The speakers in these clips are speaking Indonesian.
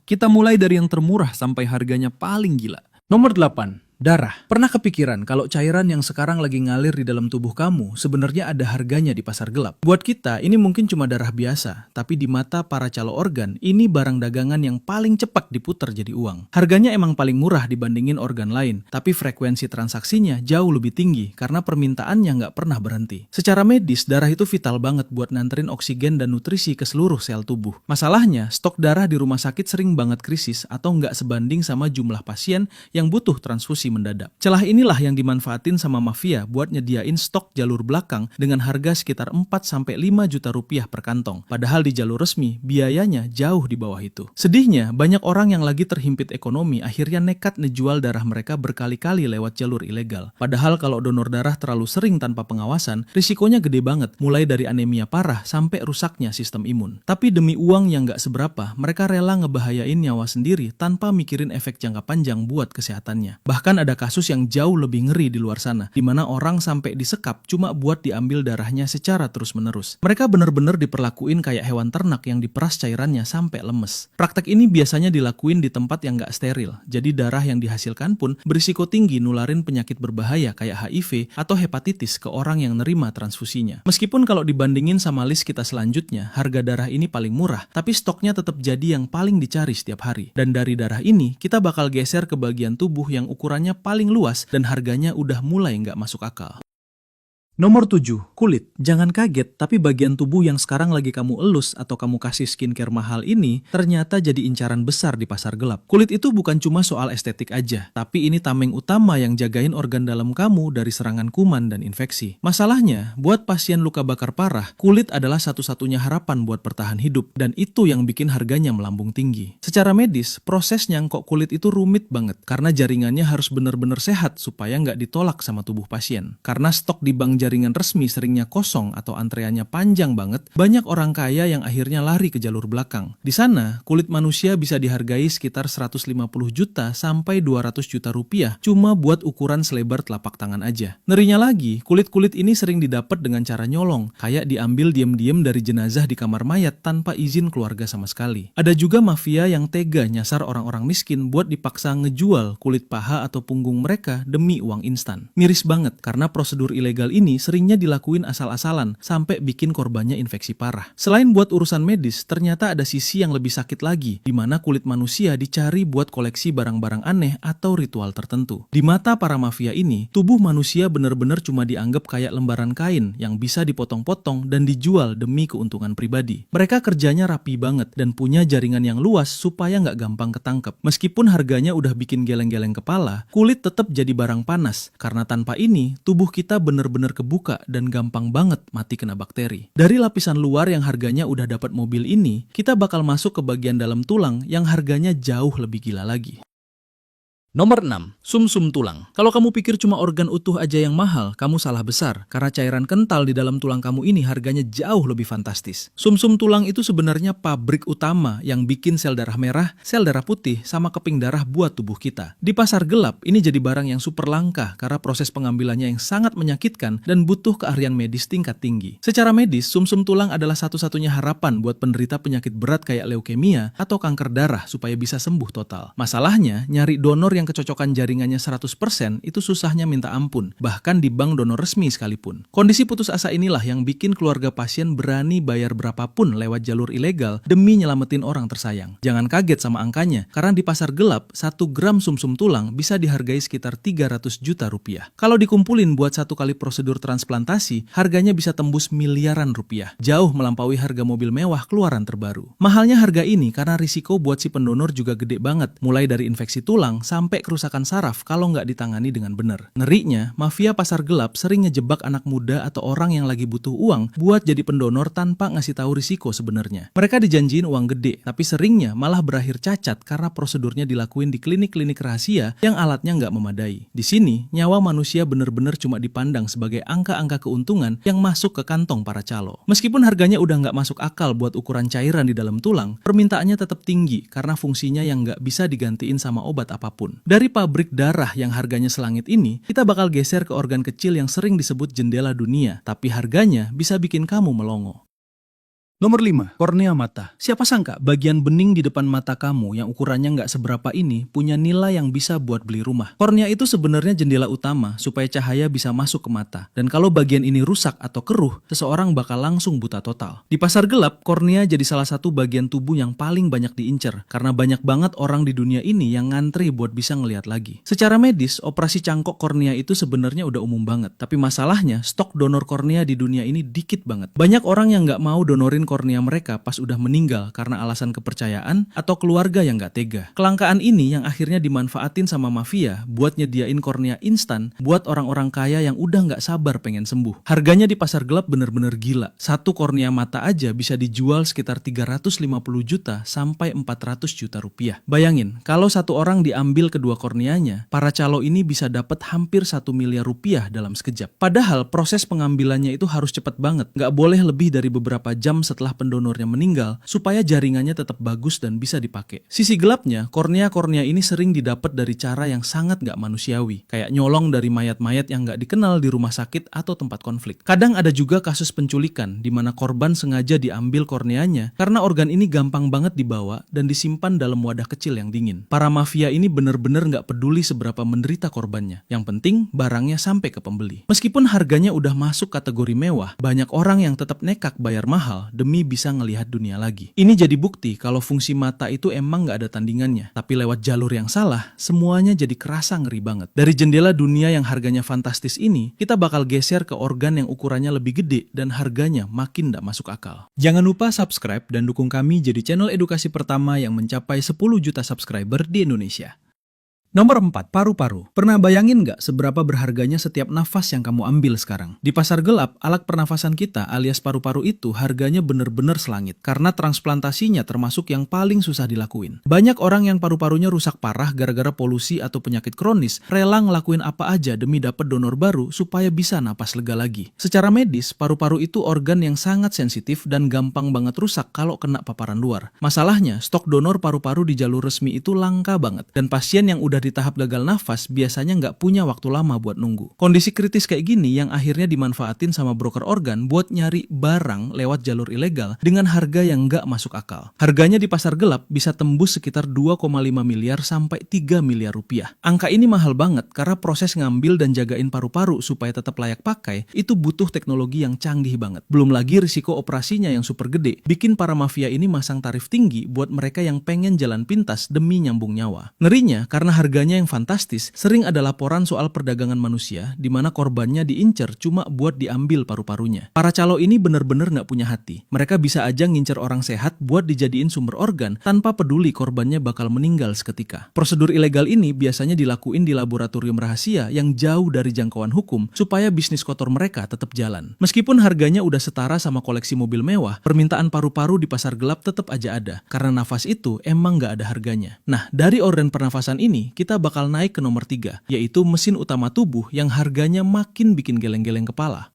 Kita mulai dari yang termurah sampai harganya paling gila. Nomor 8. Darah. Pernah kepikiran kalau cairan yang sekarang lagi ngalir di dalam tubuh kamu sebenarnya ada harganya di pasar gelap? Buat kita, ini mungkin cuma darah biasa, tapi di mata para calo organ, ini barang dagangan yang paling cepat diputar jadi uang. Harganya emang paling murah dibandingin organ lain, tapi frekuensi transaksinya jauh lebih tinggi karena permintaannya nggak pernah berhenti. Secara medis, darah itu vital banget buat nganterin oksigen dan nutrisi ke seluruh sel tubuh. Masalahnya, stok darah di rumah sakit sering banget krisis atau nggak sebanding sama jumlah pasien yang butuh transfusi mendadak. Celah inilah yang dimanfaatin sama mafia buat nyediain stok jalur belakang dengan harga sekitar 4-5 juta rupiah per kantong. Padahal di jalur resmi, biayanya jauh di bawah itu. Sedihnya, banyak orang yang lagi terhimpit ekonomi akhirnya nekat ngejual darah mereka berkali-kali lewat jalur ilegal. Padahal kalau donor darah terlalu sering tanpa pengawasan, risikonya gede banget, mulai dari anemia parah sampai rusaknya sistem imun. Tapi demi uang yang nggak seberapa, mereka rela ngebahayain nyawa sendiri tanpa mikirin efek jangka panjang buat kesehatannya. Bahkan ada kasus yang jauh lebih ngeri di luar sana, di mana orang sampai disekap cuma buat diambil darahnya secara terus-menerus. Mereka bener-bener diperlakuin kayak hewan ternak yang diperas cairannya sampai lemes. Praktek ini biasanya dilakuin di tempat yang nggak steril, jadi darah yang dihasilkan pun berisiko tinggi nularin penyakit berbahaya kayak HIV atau hepatitis ke orang yang nerima transfusinya. Meskipun kalau dibandingin sama list kita selanjutnya, harga darah ini paling murah, tapi stoknya tetap jadi yang paling dicari setiap hari. Dan dari darah ini, kita bakal geser ke bagian tubuh yang ukurannya paling luas dan harganya udah mulai nggak masuk akal. Nomor 7. Kulit. Jangan kaget, tapi bagian tubuh yang sekarang lagi kamu elus atau kamu kasih skincare mahal ini ternyata jadi incaran besar di pasar gelap. Kulit itu bukan cuma soal estetik aja, tapi ini tameng utama yang jagain organ dalam kamu dari serangan kuman dan infeksi. Masalahnya, buat pasien luka bakar parah, kulit adalah satu-satunya harapan buat bertahan hidup, dan itu yang bikin harganya melambung tinggi. Secara medis, proses nyangkok kulit itu rumit banget, karena jaringannya harus benar-benar sehat supaya nggak ditolak sama tubuh pasien. Karena stok di bank jaringan resmi seringnya kosong atau antreannya panjang banget, banyak orang kaya yang akhirnya lari ke jalur belakang. Di sana, kulit manusia bisa dihargai sekitar 150 juta sampai 200 juta rupiah cuma buat ukuran selebar telapak tangan aja. Ngerinya lagi, kulit-kulit ini sering didapat dengan cara nyolong, kayak diambil diem-diem dari jenazah di kamar mayat tanpa izin keluarga sama sekali. Ada juga mafia yang tega nyasar orang-orang miskin buat dipaksa ngejual kulit paha atau punggung mereka demi uang instan. Miris banget karena prosedur ilegal ini seringnya dilakuin asal-asalan sampai bikin korbannya infeksi parah. Selain buat urusan medis, ternyata ada sisi yang lebih sakit lagi, di mana kulit manusia dicari buat koleksi barang-barang aneh atau ritual tertentu. Di mata para mafia ini, tubuh manusia bener-bener cuma dianggap kayak lembaran kain yang bisa dipotong-potong dan dijual demi keuntungan pribadi. Mereka kerjanya rapi banget dan punya jaringan yang luas supaya nggak gampang ketangkep. Meskipun harganya udah bikin geleng-geleng kepala, kulit tetap jadi barang panas, karena tanpa ini, tubuh kita bener-bener kebuka dan gampang banget mati kena bakteri. Dari lapisan luar yang harganya udah dapat mobil ini, kita bakal masuk ke bagian dalam tulang yang harganya jauh lebih gila lagi. Nomor 6. Sumsum tulang. Kalau kamu pikir cuma organ utuh aja yang mahal, kamu salah besar. Karena cairan kental di dalam tulang kamu ini harganya jauh lebih fantastis. Sumsum tulang itu sebenarnya pabrik utama yang bikin sel darah merah, sel darah putih, sama keping darah buat tubuh kita. Di pasar gelap, ini jadi barang yang super langka karena proses pengambilannya yang sangat menyakitkan dan butuh keahlian medis tingkat tinggi. Secara medis, sumsum tulang adalah satu-satunya harapan buat penderita penyakit berat kayak leukemia atau kanker darah supaya bisa sembuh total. Masalahnya, nyari donor yang kecocokan jaringannya 100% itu susahnya minta ampun, bahkan di bank donor resmi sekalipun. Kondisi putus asa inilah yang bikin keluarga pasien berani bayar berapapun lewat jalur ilegal demi nyelamatin orang tersayang. Jangan kaget sama angkanya, karena di pasar gelap, 1 gram sumsum tulang bisa dihargai sekitar 300 juta rupiah. Kalau dikumpulin buat 1 kali prosedur transplantasi, harganya bisa tembus miliaran rupiah, jauh melampaui harga mobil mewah keluaran terbaru. Mahalnya harga ini karena risiko buat si pendonor juga gede banget, mulai dari infeksi tulang sampai kerusakan saraf kalau nggak ditangani dengan benar. Ngerinya, mafia pasar gelap sering ngejebak anak muda atau orang yang lagi butuh uang buat jadi pendonor tanpa ngasih tahu risiko sebenarnya. Mereka dijanjiin uang gede, tapi seringnya malah berakhir cacat karena prosedurnya dilakuin di klinik-klinik rahasia yang alatnya nggak memadai. Di sini, nyawa manusia bener-bener cuma dipandang sebagai angka-angka keuntungan yang masuk ke kantong para calo. Meskipun harganya udah nggak masuk akal buat ukuran cairan di dalam tulang, permintaannya tetap tinggi karena fungsinya yang nggak bisa digantiin sama obat apapun. Dari pabrik darah yang harganya selangit ini, kita bakal geser ke organ kecil yang sering disebut jendela dunia, tapi harganya bisa bikin kamu melongo. Nomor 5, kornea mata. Siapa sangka bagian bening di depan mata kamu yang ukurannya nggak seberapa ini punya nilai yang bisa buat beli rumah. Kornea itu sebenarnya jendela utama supaya cahaya bisa masuk ke mata. Dan kalau bagian ini rusak atau keruh, seseorang bakal langsung buta total. Di pasar gelap, kornea jadi salah satu bagian tubuh yang paling banyak diincer karena banyak banget orang di dunia ini yang ngantri buat bisa ngelihat lagi. Secara medis, operasi cangkok kornea itu sebenarnya udah umum banget. Tapi masalahnya, stok donor kornea di dunia ini dikit banget. Banyak orang yang nggak mau donorin kornea mereka pas udah meninggal karena alasan kepercayaan atau keluarga yang gak tega. Kelangkaan ini yang akhirnya dimanfaatin sama mafia buat nyediain kornea instan buat orang-orang kaya yang udah gak sabar pengen sembuh. Harganya di pasar gelap bener-bener gila. Satu kornea mata aja bisa dijual sekitar 350 juta sampai 400 juta rupiah. Bayangin, kalau satu orang diambil kedua korneanya, para calo ini bisa dapat hampir 1 miliar rupiah dalam sekejap. Padahal proses pengambilannya itu harus cepet banget. Gak boleh lebih dari beberapa jam setelah pendonornya meninggal supaya jaringannya tetap bagus dan bisa dipakai. Sisi gelapnya, kornea-kornea ini sering didapat dari cara yang sangat gak manusiawi, kayak nyolong dari mayat-mayat yang gak dikenal di rumah sakit atau tempat konflik. Kadang ada juga kasus penculikan di mana korban sengaja diambil korneanya karena organ ini gampang banget dibawa dan disimpan dalam wadah kecil yang dingin. Para mafia ini bener-bener gak peduli seberapa menderita korbannya. Yang penting barangnya sampai ke pembeli. Meskipun harganya udah masuk kategori mewah, banyak orang yang tetap nekak bayar mahal demi bisa ngelihat dunia lagi. Ini jadi bukti kalau fungsi mata itu emang gak ada tandingannya. Tapi lewat jalur yang salah, semuanya jadi kerasa ngeri banget. Dari jendela dunia yang harganya fantastis ini, kita bakal geser ke organ yang ukurannya lebih gede dan harganya makin gak masuk akal. Jangan lupa subscribe dan dukung kami jadi channel edukasi pertama yang mencapai 10 juta subscriber di Indonesia. Nomor 4, paru-paru. Pernah bayangin nggak seberapa berharganya setiap nafas yang kamu ambil sekarang? Di pasar gelap, alat pernafasan kita alias paru-paru itu harganya bener-bener selangit karena transplantasinya termasuk yang paling susah dilakuin. Banyak orang yang paru-parunya rusak parah gara-gara polusi atau penyakit kronis rela ngelakuin apa aja demi dapat donor baru supaya bisa napas lega lagi. Secara medis, paru-paru itu organ yang sangat sensitif dan gampang banget rusak kalau kena paparan luar. Masalahnya, stok donor paru-paru di jalur resmi itu langka banget dan pasien yang udah di tahap gagal nafas biasanya nggak punya waktu lama buat nunggu. Kondisi kritis kayak gini yang akhirnya dimanfaatin sama broker organ buat nyari barang lewat jalur ilegal dengan harga yang nggak masuk akal. Harganya di pasar gelap bisa tembus sekitar 2,5 miliar sampai 3 miliar rupiah. Angka ini mahal banget karena proses ngambil dan jagain paru-paru supaya tetap layak pakai itu butuh teknologi yang canggih banget. Belum lagi risiko operasinya yang super gede, bikin para mafia ini masang tarif tinggi buat mereka yang pengen jalan pintas demi nyambung nyawa. Ngerinya karena harganya yang fantastis, sering ada laporan soal perdagangan manusia di mana korbannya diincer cuma buat diambil paru-parunya. Para calo ini bener-bener nggak punya hati. Mereka bisa aja ngincer orang sehat buat dijadiin sumber organ tanpa peduli korbannya bakal meninggal seketika. Prosedur ilegal ini biasanya dilakuin di laboratorium rahasia yang jauh dari jangkauan hukum supaya bisnis kotor mereka tetap jalan. Meskipun harganya udah setara sama koleksi mobil mewah, permintaan paru-paru di pasar gelap tetap aja ada karena nafas itu emang nggak ada harganya. Nah, dari organ pernafasan ini kita bakal naik ke nomor 3, yaitu mesin utama tubuh yang harganya makin bikin geleng-geleng kepala.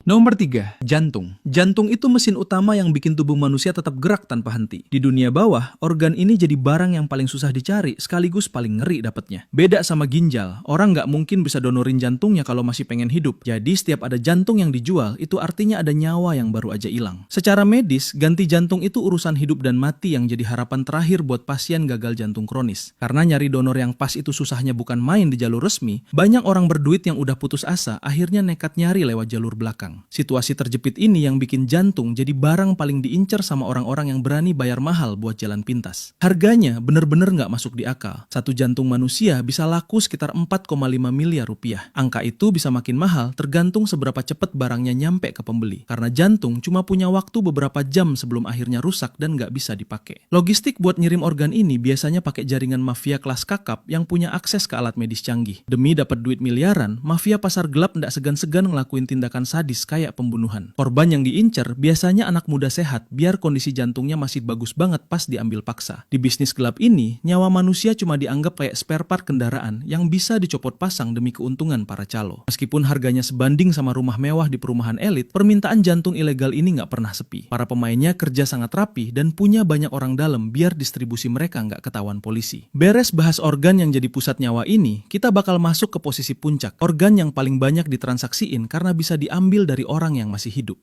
Nomor 3, jantung. Jantung itu mesin utama yang bikin tubuh manusia tetap gerak tanpa henti. Di dunia bawah, organ ini jadi barang yang paling susah dicari sekaligus paling ngeri dapetnya. Beda sama ginjal, orang nggak mungkin bisa donorin jantungnya kalau masih pengen hidup. Jadi setiap ada jantung yang dijual, itu artinya ada nyawa yang baru aja hilang. Secara medis, ganti jantung itu urusan hidup dan mati yang jadi harapan terakhir buat pasien gagal jantung kronis. Karena nyari donor yang pas itu susahnya bukan main di jalur resmi, banyak orang berduit yang udah putus asa akhirnya nekat nyari lewat jalur belakang. Situasi terjepit ini yang bikin jantung jadi barang paling diincar sama orang-orang yang berani bayar mahal buat jalan pintas. Harganya bener-bener nggak masuk di akal. Satu jantung manusia bisa laku sekitar 4,5 miliar rupiah. Angka itu bisa makin mahal tergantung seberapa cepat barangnya nyampe ke pembeli. Karena jantung cuma punya waktu beberapa jam sebelum akhirnya rusak dan nggak bisa dipakai. Logistik buat ngirim organ ini biasanya pakai jaringan mafia kelas kakap yang punya akses ke alat medis canggih. Demi dapat duit miliaran, mafia pasar gelap nggak segan-segan ngelakuin tindakan sadis kayak pembunuhan. Korban yang diincer biasanya anak muda sehat biar kondisi jantungnya masih bagus banget pas diambil paksa. Di bisnis gelap ini, nyawa manusia cuma dianggap kayak spare part kendaraan yang bisa dicopot pasang demi keuntungan para calo. Meskipun harganya sebanding sama rumah mewah di perumahan elit, permintaan jantung ilegal ini nggak pernah sepi. Para pemainnya kerja sangat rapi dan punya banyak orang dalam biar distribusi mereka nggak ketahuan polisi. Beres bahas organ yang jadi pusat nyawa ini, kita bakal masuk ke posisi puncak. Organ yang paling banyak ditransaksiin karena bisa diambil dari orang yang masih hidup.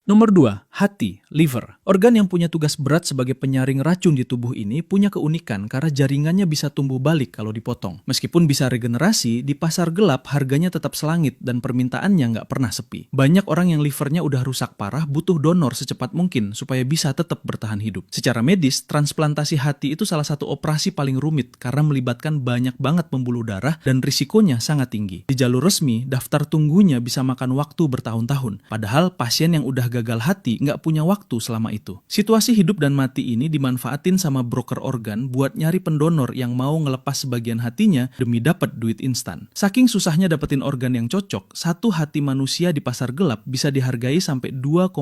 Nomor 2, hati, liver. Organ yang punya tugas berat sebagai penyaring racun di tubuh ini punya keunikan karena jaringannya bisa tumbuh balik kalau dipotong. Meskipun bisa regenerasi, di pasar gelap harganya tetap selangit dan permintaannya nggak pernah sepi. Banyak orang yang livernya udah rusak parah butuh donor secepat mungkin supaya bisa tetap bertahan hidup. Secara medis, transplantasi hati itu salah satu operasi paling rumit karena melibatkan banyak banget pembuluh darah dan risikonya sangat tinggi. Di jalur resmi, daftar tunggunya bisa makan waktu bertahun-tahun. Padahal pasien yang udah gagal hati nggak punya waktu selama itu. Situasi hidup dan mati ini dimanfaatin sama broker organ buat nyari pendonor yang mau ngelepas sebagian hatinya demi dapat duit instan. Saking susahnya dapetin organ yang cocok, satu hati manusia di pasar gelap bisa dihargai sampai 2,2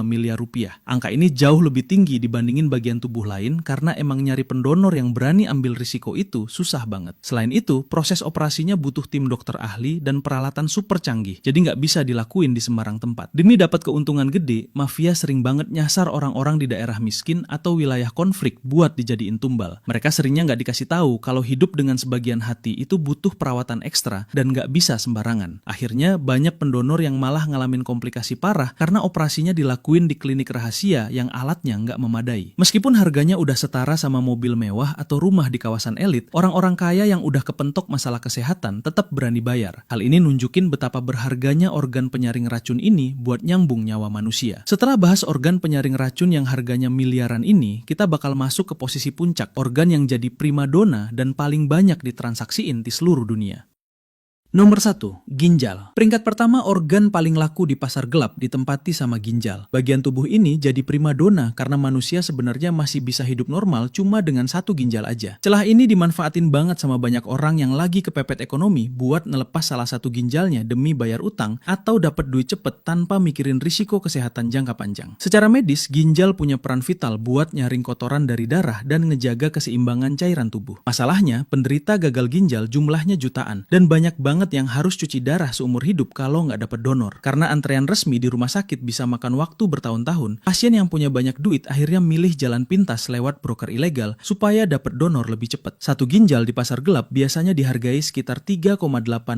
miliar rupiah. Angka ini jauh lebih tinggi dibandingin bagian tubuh lain karena emang nyari pendonor yang berani ambil risiko itu susah banget. Selain itu, proses operasinya butuh tim dokter ahli dan peralatan super canggih, jadi nggak bisa dilakuin di sembarang tempat. Demi dapat keuntungan gede, mafia sering banget nyasar orang-orang di daerah miskin atau wilayah konflik buat dijadiin tumbal. Mereka seringnya nggak dikasih tahu kalau hidup dengan sebagian hati itu butuh perawatan ekstra dan nggak bisa sembarangan. Akhirnya banyak pendonor yang malah ngalamin komplikasi parah karena operasinya dilakuin di klinik rahasia yang alatnya nggak memadai. Meskipun harganya udah setara sama mobil mewah atau rumah di kawasan elit, orang-orang kaya yang udah kepentok masalah kesehatan tetap berani bayar. Hal ini nunjukin betapa berharganya organ penyaring racun ini buat nyambung nyawa manusia. Setelah bahas organ penyaring racun yang harganya miliaran ini, kita bakal masuk ke posisi puncak, organ yang jadi primadona dan paling banyak ditransaksiin di seluruh dunia. Nomor 1, ginjal. Peringkat pertama organ paling laku di pasar gelap ditempati sama ginjal. Bagian tubuh ini jadi primadona karena manusia sebenarnya masih bisa hidup normal cuma dengan satu ginjal aja. Celah ini dimanfaatin banget sama banyak orang yang lagi kepepet ekonomi buat ngelepas salah satu ginjalnya demi bayar utang atau dapat duit cepet tanpa mikirin risiko kesehatan jangka panjang. Secara medis, ginjal punya peran vital buat nyaring kotoran dari darah dan ngejaga keseimbangan cairan tubuh. Masalahnya, penderita gagal ginjal jumlahnya jutaan dan banyak banget yang harus cuci darah seumur hidup kalau nggak dapat donor. Karena antrean resmi di rumah sakit bisa makan waktu bertahun-tahun, pasien yang punya banyak duit akhirnya milih jalan pintas lewat broker ilegal supaya dapat donor lebih cepat. Satu ginjal di pasar gelap biasanya dihargai sekitar 3,8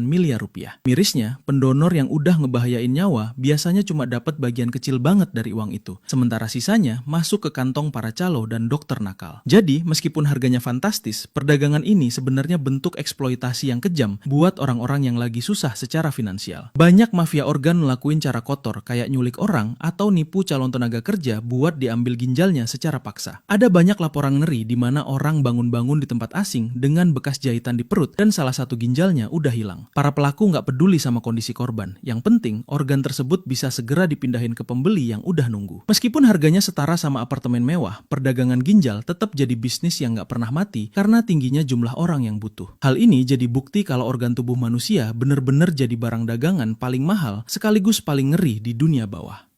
miliar rupiah. Mirisnya, pendonor yang udah ngebahayain nyawa biasanya cuma dapat bagian kecil banget dari uang itu. Sementara sisanya masuk ke kantong para calo dan dokter nakal. Jadi, meskipun harganya fantastis, perdagangan ini sebenarnya bentuk eksploitasi yang kejam buat orang-orang yang lagi susah secara finansial. Banyak mafia organ ngelakuin cara kotor kayak nyulik orang atau nipu calon tenaga kerja buat diambil ginjalnya secara paksa. Ada banyak laporan ngeri di mana orang bangun-bangun di tempat asing dengan bekas jahitan di perut dan salah satu ginjalnya udah hilang. Para pelaku nggak peduli sama kondisi korban. Yang penting, organ tersebut bisa segera dipindahin ke pembeli yang udah nunggu. Meskipun harganya setara sama apartemen mewah, perdagangan ginjal tetap jadi bisnis yang nggak pernah mati karena tingginya jumlah orang yang butuh. Hal ini jadi bukti kalau organ tubuh manusia bener-bener jadi barang dagangan paling mahal sekaligus paling ngeri di dunia bawah.